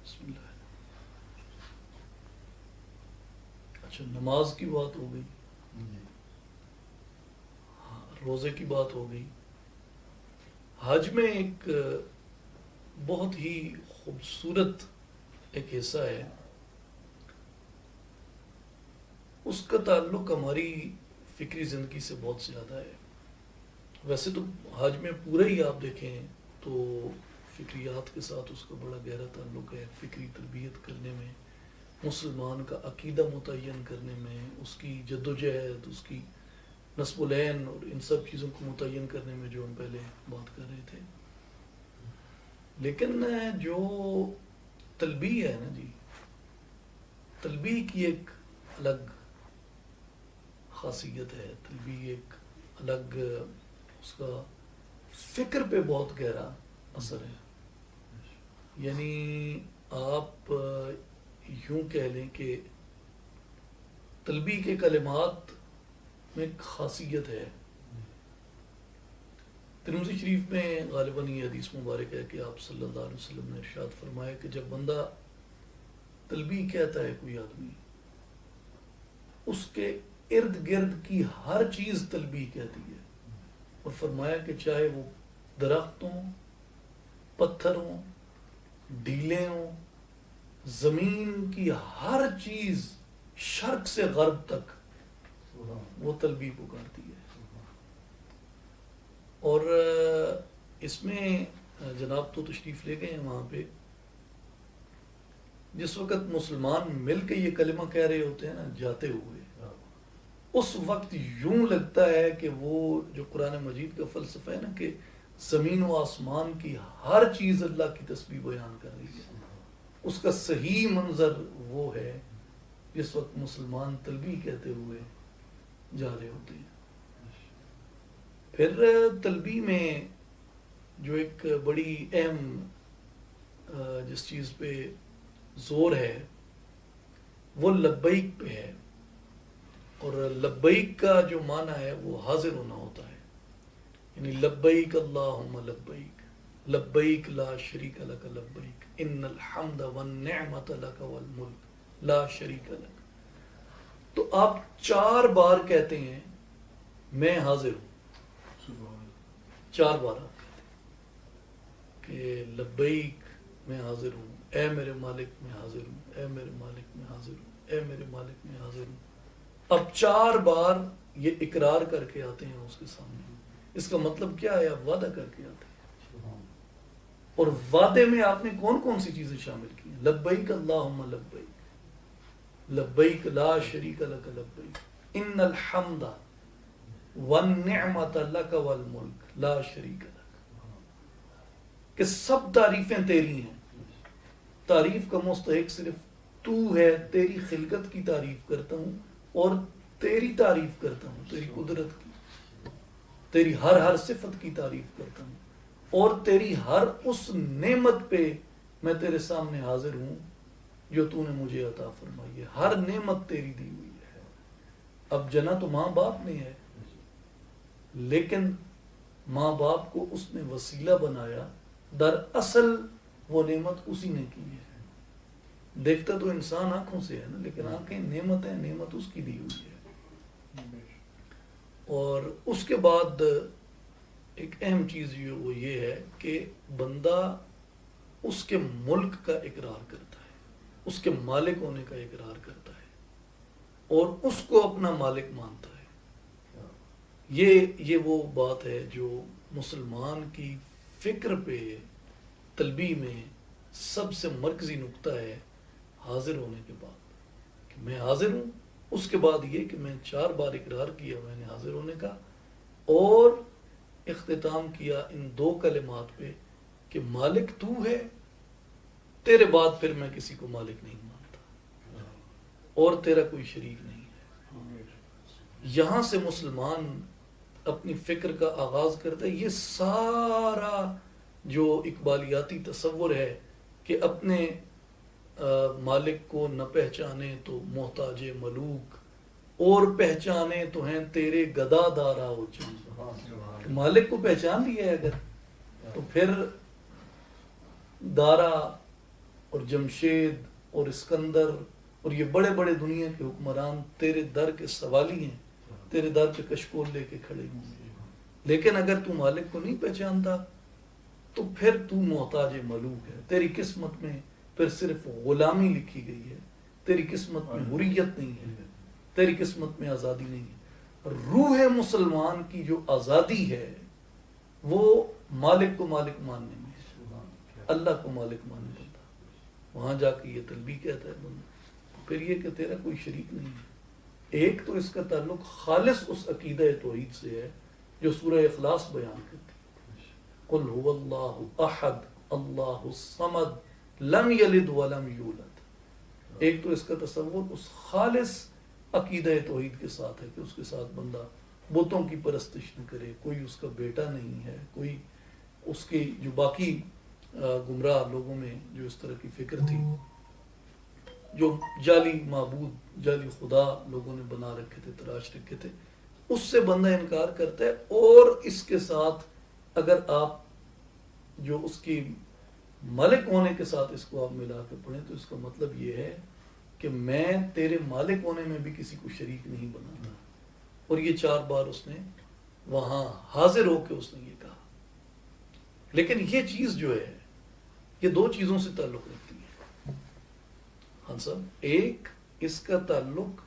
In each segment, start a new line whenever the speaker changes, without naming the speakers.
بسم اللہ. اچھا، نماز کی بات ہو گئی، ہاں، روزے کی بات ہو گئی. حج میں ایک بہت ہی خوبصورت ایک حصہ ہے، اس کا تعلق ہماری فکری زندگی سے بہت زیادہ ہے. ویسے تو حج میں پورا ہی آپ دیکھیں تو فکریات کے ساتھ اس کا بڑا گہرا تعلق ہے. فکری تربیت کرنے میں، مسلمان کا عقیدہ متعین کرنے میں، اس کی جدوجہد، اس کی نصب العین اور ان سب چیزوں کو متعین کرنے میں جو ہم پہلے بات کر رہے تھے. لیکن جو تلبیہ ہے نا جی، تلبیہ کی ایک الگ خاصیت ہے. تلبیہ ایک الگ، اس کا فکر پہ بہت گہرا اثر ہے. یعنی آپ یوں کہہ لیں کہ تلبیہ کے کلمات میں ایک خاصیت ہے. ترمذی شریف میں غالباً یہ حدیث مبارک ہے کہ آپ صلی اللہ علیہ وسلم نے ارشاد فرمایا کہ جب بندہ تلبیہ کہتا ہے، کوئی آدمی، اس کے ارد گرد کی ہر چیز تلبیہ کہتی ہے. اور فرمایا کہ چاہے وہ درخت ہوں، پتھر ہوں، ڈیلے ہوں، زمین کی ہر چیز شرق سے غرب تک وہ تلبیہ پکارتی ہے. اور اس میں جناب تو تشریف لے گئے ہیں وہاں پہ، جس وقت مسلمان مل کے یہ کلمہ کہہ رہے ہوتے ہیں نا جاتے ہوئے، اس وقت یوں لگتا ہے کہ وہ جو قرآن مجید کا فلسفہ ہے نا کہ زمین و آسمان کی ہر چیز اللہ کی تسبیح بیان کر رہی ہے، اس کا صحیح منظر وہ ہے جس وقت مسلمان تلبیہ کہتے ہوئے جا رہے ہوتے ہیں. پھر تلبیہ میں جو ایک بڑی اہم جس چیز پہ زور ہے وہ لبیک پہ ہے. اور لبیک کا جو معنی ہے وہ حاضر ہونا ہوتا ہے. یعنی لبیک اللہم لبیک، لبیک لا شریک لک لبیک، ان الحمد والنعمت لک والملک لا شریک لک. تو آپ 4 بار کہتے ہیں میں حاضر ہوں. 4 بار آپ کہتے ہیں کہ لبیک میں حاضر ہوں، اے میرے مالک میں حاضر ہوں، اے میرے مالک میں حاضر ہوں، اے میرے مالک میں حاضر ہوں. اب 4 بار یہ اقرار کر کے آتے ہیں اس کے سامنے. اس کا مطلب کیا ہے؟ آپ وعدہ کر کے آتے ہیں. اور وعدے میں آپ نے کون کون سی چیزیں شامل کی ہیں؟ لبیک اللہم لبیک، لبیک لا شریک لک لبیک، ان الحمد والنعمت لک والملک لا شریک لک. کہ سب تعریفیں تیری ہیں، تعریف کا مستحق صرف تو ہے. تیری خلقت کی تعریف کرتا ہوں اور تیری تعریف کرتا ہوں، تیری قدرت کی، تیری ہر صفت کی تعریف کرتا ہوں. اور تیری ہر اس نعمت پہ میں تیرے سامنے حاضر ہوں جو تو نے مجھے عطا فرمائی ہے. ہر نعمت تیری دی ہوئی ہے. اب جنا تو ماں باپ نے ہے، لیکن ماں باپ کو اس نے وسیلہ بنایا، دراصل وہ نعمت اسی نے کی ہے. دیکھتا تو انسان آنکھوں سے ہے نا، لیکن آنکھیں نعمت ہے، نعمت اس کی دی ہوئی ہے. اور اس کے بعد ایک اہم چیز وہ یہ ہے کہ بندہ اس کے ملک کا اقرار کرتا ہے، اس کے مالک ہونے کا اقرار کرتا ہے اور اس کو اپنا مالک مانتا ہے. یہ وہ بات ہے جو مسلمان کی فکر پہ تلبیہ میں سب سے مرکزی نقطہ ہے. حاضر ہونے کے بعد کہ میں حاضر ہوں، اس کے بعد یہ کہ میں 4 بار اقرار کیا میں نے حاضر ہونے کا، اور اختتام کیا ان 2 کلمات پہ کہ مالک تو ہے، تیرے بعد پھر میں کسی کو مالک نہیں مانتا اور تیرا کوئی شریک نہیں ہے. یہاں سے مسلمان اپنی فکر کا آغاز کرتا ہے. یہ سارا جو اقبالیاتی تصور ہے کہ اپنے مالک کو نہ پہچانے تو محتاج ملوک، اور پہچانے تو ہیں تیرے گدا دارا ہو چند. مالک کو پہچان لیا ہے اگر تو پھر دارا اور جمشید اور اسکندر اور یہ بڑے بڑے دنیا کے حکمران تیرے در کے سوالی ہیں، تیرے در پہ کشکول لے کے کھڑے ہوں گے، لیکن اگر تو مالک کو نہیں پہچانتا تو پھر تو محتاج ملوک ہے، تیری قسمت میں پھر صرف غلامی لکھی گئی ہے، تیری قسمت میں حریت نہیں ہے، تیری قسمت میں آزادی نہیں ہے۔ روح مسلمان کی جو آزادی ہے وہ مالک کو مالک ماننے میں ہے، اللہ کو مالک ماننے میں۔ وہاں جا کے یہ تلبیہ کہتا ہے بندہ، پھر یہ کہ تیرا کوئی شریک نہیں ہے۔ ایک تو اس کا تعلق خالص اس عقیدہ توحید سے ہے جو سورہ اخلاص بیان کرتی ہے، قل هو اللہ احد اللہ الصمد لم یلد ولم یولد۔ ایک تو اس کا تصور اس خالص عقیدہ توحید کے ساتھ ہے کہ اس کے ساتھ بندہ بتوں کی پرستش نہ کرے، کوئی اس کا بیٹا نہیں ہے، کوئی اس کی جو باقی گمراہ لوگوں میں جو اس طرح کی فکر تھی، جو جعلی معبود جعلی خدا لوگوں نے بنا رکھے تھے، تراش رکھے تھے، اس سے بندہ انکار کرتا ہے۔ اور اس کے ساتھ اگر آپ جو اس کی مالک ہونے کے ساتھ اس کو آپ ملا کے پڑھیں تو اس کا مطلب یہ ہے کہ میں تیرے مالک ہونے میں بھی کسی کو شریک نہیں بناتا۔ اور یہ 4 بار اس نے وہاں حاضر ہو کے اس نے یہ کہا۔ لیکن یہ چیز جو ہے یہ 2 چیزوں سے تعلق رکھتی ہے ہاں صاحب۔ ایک اس کا تعلق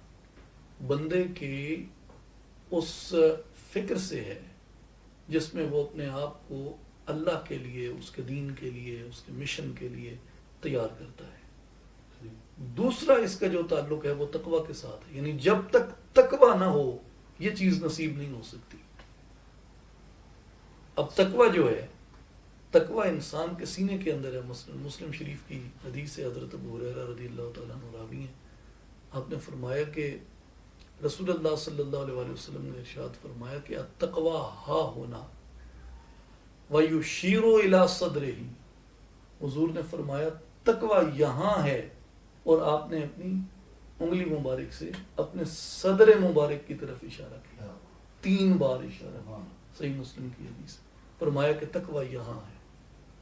بندے کے اس فکر سے ہے جس میں وہ اپنے آپ کو اللہ کے لیے، اس کے دین کے لیے، اس کے مشن کے لیے تیار کرتا ہے۔ دوسرا اس کا جو تعلق ہے وہ تقوی کے ساتھ ہے، یعنی جب تک تقوی نہ ہو یہ چیز نصیب نہیں ہو سکتی۔ اب تقوی جو ہے، تقوی انسان کے سینے کے اندر ہے۔ مسلم شریف کی حدیث سے حضرت ابو ہریرہ رضی اللہ تعالیٰ عنہ راوی ہیں، آپ نے فرمایا کہ رسول اللہ صلی اللہ علیہ وآلہ وسلم نے ارشاد فرمایا کہ التقوی ہا ہونا وَيُشِيرُ إِلَىٰ صَدْرِهِ، حضور نے فرمایا تقوی یہاں ہے، اور آپ نے اپنی انگلی مبارک سے اپنے صدر مبارک کی طرف اشارہ کیا، 3 بار اشارہ کیا۔ صحیح مسلم کی حدیث، فرمایا کہ تقوی یہاں ہے،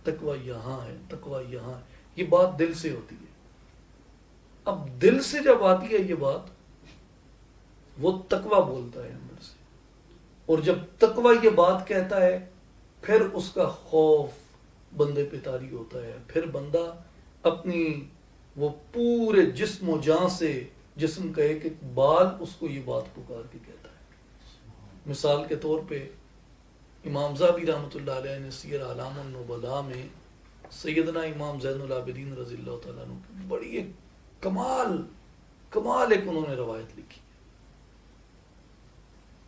تقوی یہاں ہے، تقوی یہاں ہے۔ یہ بات دل سے ہوتی ہے۔ اب دل سے جب آتی ہے یہ بات، وہ تقوی بولتا ہے اندر سے، اور جب تقوی یہ بات کہتا ہے پھر اس کا خوف بندے پہ طاری ہوتا ہے، پھر بندہ اپنی وہ پورے جسم و جان سے، جسم کا ایک ایک بال اس کو یہ بات پکار کے کہتا ہے۔ مثال کے طور پہ امام ذہبی رحمۃ اللہ علیہ نے سیر اعلام النبلاء میں سیدنا امام زین العابدین رضی اللہ تعالیٰ عنہ کی بڑی ایک کمال ایک انہوں نے روایت لکھی،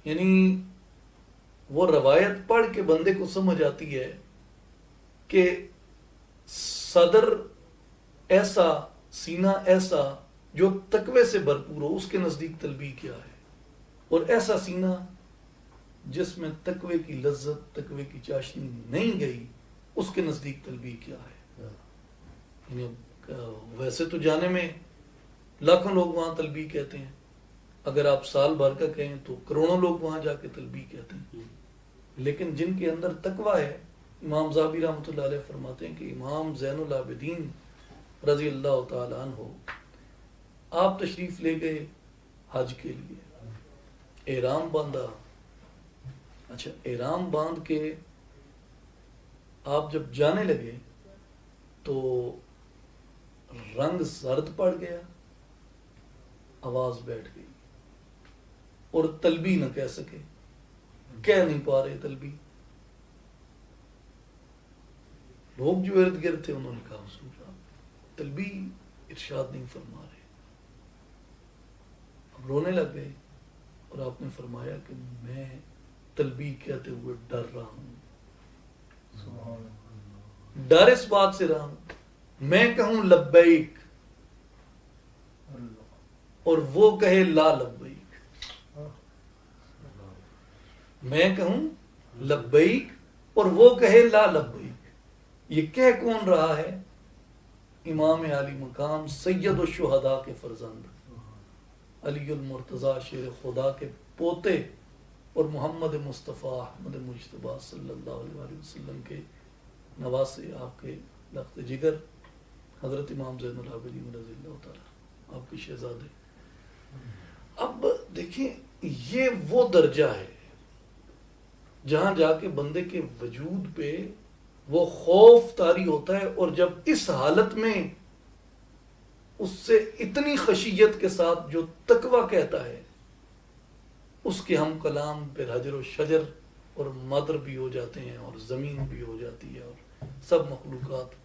یعنی وہ روایت پڑھ کے بندے کو سمجھ آتی ہے کہ صدر ایسا، سینہ ایسا جو تقوی سے بھرپور ہو، اس کے نزدیک تلبیہ کیا ہے، اور ایسا سینہ جس میں تقوی کی لذت، تقوی کی چاشنی نہیں گئی، اس کے نزدیک تلبیہ کیا ہے۔ یعنی ویسے تو جانے میں لاکھوں لوگ وہاں تلبیہ کہتے ہیں، اگر آپ سال بھر کا کہیں تو کروڑوں لوگ وہاں جا کے تلبیہ کہتے ہیں، لیکن جن کے اندر تقوی ہے، امام ذہبی رحمۃ اللہ علیہ فرماتے ہیں کہ امام زین العابدین رضی اللہ تعالیٰ عنہ آپ تشریف لے گئے حج کے لیے، احرام باندھا، اچھا احرام باندھ کے آپ جب جانے لگے تو رنگ زرد پڑ گیا، آواز بیٹھ گئی، اور تلبیہ نہ کہہ سکے، کہہ نہیں پا رہے تلبیہ۔ لوگ جو ارد گرد تھے انہوں نے کہا حضور آپ تلبیہ ارشاد نہیں فرما رہے۔ اب رونے لگ گئے، اور آپ نے فرمایا کہ میں تلبیہ کہتے ہوئے ڈر رہا ہوں، ڈر اس بات سے رہا ہوں میں کہوں لبیک اور وہ کہے لا لبیک، میں کہوں لبیک اور وہ کہے لا لبیک۔ یہ کہہ کون رہا ہے؟ امام عالی مقام سید الشہداء کے فرزند علی المرتضیٰ شیر خدا کے پوتے اور محمد مصطفیٰ احمد مجتبیٰ صلی اللہ علیہ وسلم کے نواسے، آپ کے لخت جگر حضرت امام زین العابدین رضی اللہ تعالیٰ آپ کے شہزادے. اب دیکھیں یہ وہ درجہ ہے جہاں جا کے بندے کے وجود پہ وہ خوف طاری ہوتا ہے، اور جب اس حالت میں اس سے اتنی خشیت کے ساتھ جو تقوی کہتا ہے، اس کے ہم کلام پہ حجر و شجر اور مدر بھی ہو جاتے ہیں، اور زمین بھی ہو جاتی ہے، اور سب مخلوقات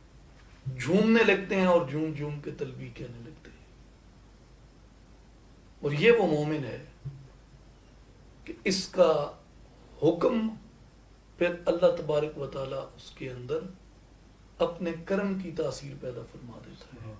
جھومنے لگتے ہیں اور جھوم جھوم کے تلبیح کہنے لگتے ہیں. اور یہ وہ مومن ہے کہ اس کا حکم پھر اللہ تبارک و تعالیٰ اس کے اندر اپنے کرم کی تاثیر پیدا فرما دیتا ہے.